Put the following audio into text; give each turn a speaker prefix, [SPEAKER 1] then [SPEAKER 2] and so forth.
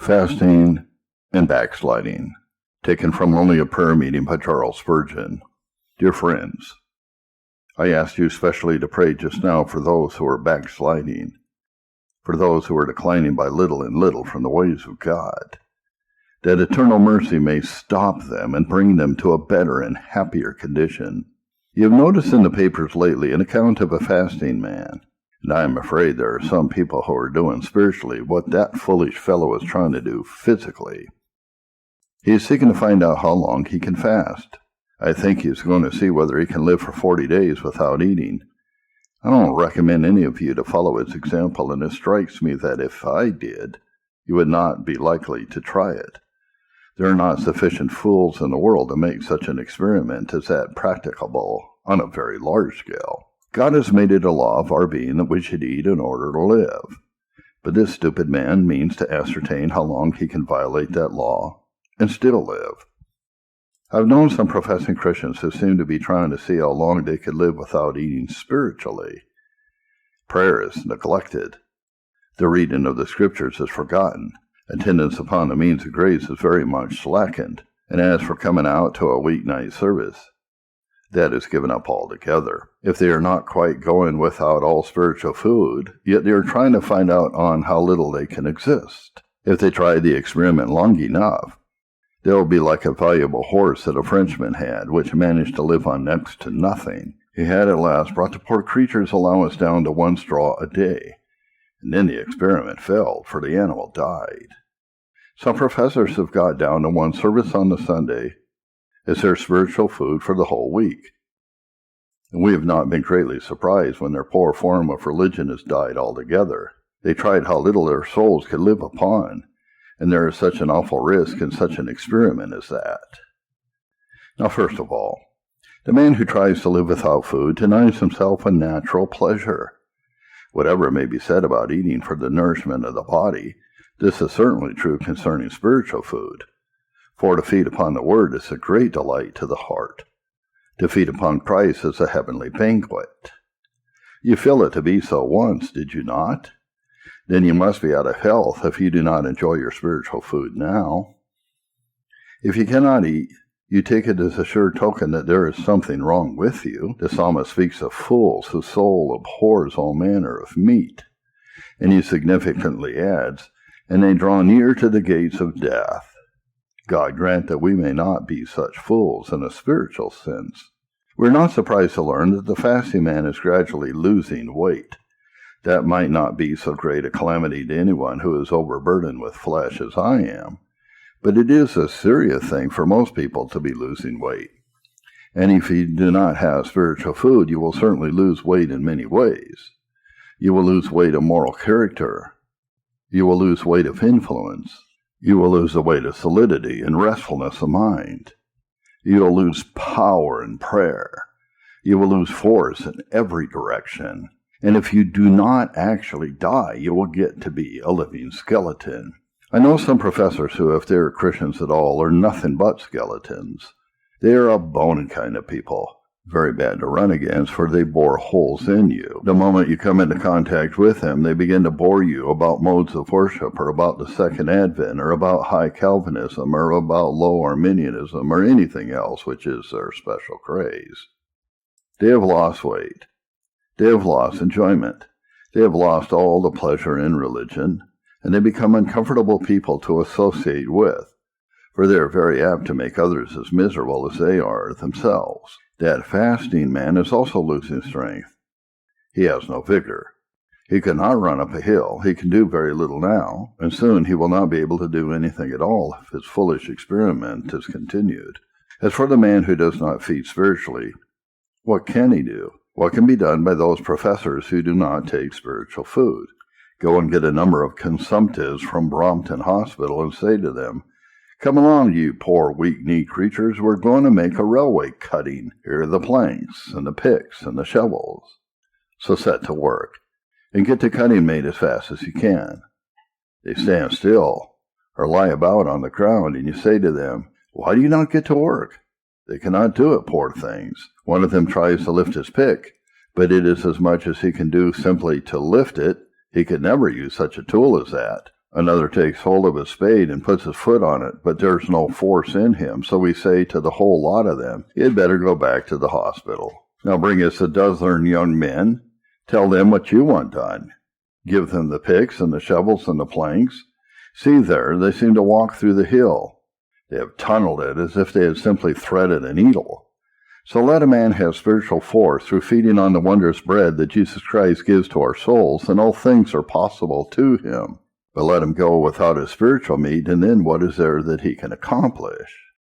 [SPEAKER 1] Fasting and Backsliding, taken from Only a Prayer Meeting by Charles Spurgeon. Dear friends, I asked you specially to pray just now for those who are backsliding, for those who are declining by little and little from the ways of God, that eternal mercy may stop them and bring them to a better and happier condition. You have noticed in the papers lately an account of a fasting man, and I am afraid there are some people who are doing spiritually what that foolish fellow is trying to do physically. He is seeking to find out how long he can fast. I think he is going to see whether he can live for 40 days without eating. I don't recommend any of you to follow his example, and it strikes me that if I did, you would not be likely to try it. There are not sufficient fools in the world to make such an experiment as that practicable on a very large scale. God has made it a law of our being that we should eat in order to live. But this stupid man means to ascertain how long he can violate that law and still live. I've known some professing Christians who seem to be trying to see how long they could live without eating spiritually. Prayer is neglected. The reading of the Scriptures is forgotten. Attendance upon the means of grace is very much slackened. And as for coming out to a weeknight service, that is given up altogether. If they are not quite going without all spiritual food, yet they are trying to find out on how little they can exist. If they try the experiment long enough, they will be like a valuable horse that a Frenchman had, which managed to live on next to nothing. He had at last brought the poor creature's allowance down to 1 straw a day, and then the experiment failed, for the animal died. Some professors have got down to 1 service on the Sunday as their spiritual food for the whole week. And we have not been greatly surprised when their poor form of religion has died altogether. They tried how little their souls could live upon, and there is such an awful risk in such an experiment as that. Now, first of all, the man who tries to live without food denies himself a natural pleasure. Whatever may be said about eating for the nourishment of the body, this is certainly true concerning spiritual food. For to feed upon the Word is a great delight to the heart. To feed upon Christ is a heavenly banquet. You feel it to be so once, did you not? Then you must be out of health if you do not enjoy your spiritual food now. If you cannot eat, you take it as a sure token that there is something wrong with you. The psalmist speaks of fools whose soul abhors all manner of meat. And he significantly adds, and they draw near to the gates of death. God grant that we may not be such fools in a spiritual sense. We're not surprised to learn that the fasting man is gradually losing weight. That might not be so great a calamity to anyone who is overburdened with flesh as I am, but it is a serious thing for most people to be losing weight. And if you do not have spiritual food, you will certainly lose weight in many ways. You will lose weight of moral character. You will lose weight of influence. You will lose the weight of solidity and restfulness of mind. You will lose power in prayer. You will lose force in every direction. And if you do not actually die, you will get to be a living skeleton. I know some professors who, if they are Christians at all, are nothing but skeletons. They are a bony kind of people. Very bad to run against, for they bore holes in you. The moment you come into contact with them, they begin to bore you about modes of worship, or about the Second Advent, or about high Calvinism, or about low Arminianism, or anything else which is their special craze. They have lost weight. They have lost enjoyment. They have lost all the pleasure in religion, and they become uncomfortable people to associate with, for they are very apt to make others as miserable as they are themselves. That fasting man is also losing strength. He has no vigor. He cannot run up a hill. He can do very little now, and soon he will not be able to do anything at all if his foolish experiment is continued. As for the man who does not feed spiritually, what can he do? What can be done by those professors who do not take spiritual food? Go and get a number of consumptives from Brompton Hospital and say to them, "Come along, you poor weak-kneed creatures, we're going to make a railway cutting. Here are the planks, and the picks, and the shovels. So set to work, and get the cutting made as fast as you can." They stand still, or lie about on the ground, and you say to them, "Why do you not get to work?" They cannot do it, poor things. One of them tries to lift his pick, but it is as much as he can do simply to lift it. He could never use such a tool as that. Another takes hold of a spade and puts his foot on it, but there's no force in him, so we say to the whole lot of them, you'd better go back to the hospital. Now bring us a dozen young men. Tell them what you want done. Give them the picks and the shovels and the planks. See there, they seem to walk through the hill. They have tunneled it as if they had simply threaded a needle. So let a man have spiritual force through feeding on the wondrous bread that Jesus Christ gives to our souls, and all things are possible to him. But let him go without his spiritual meat, and then what is there that he can accomplish?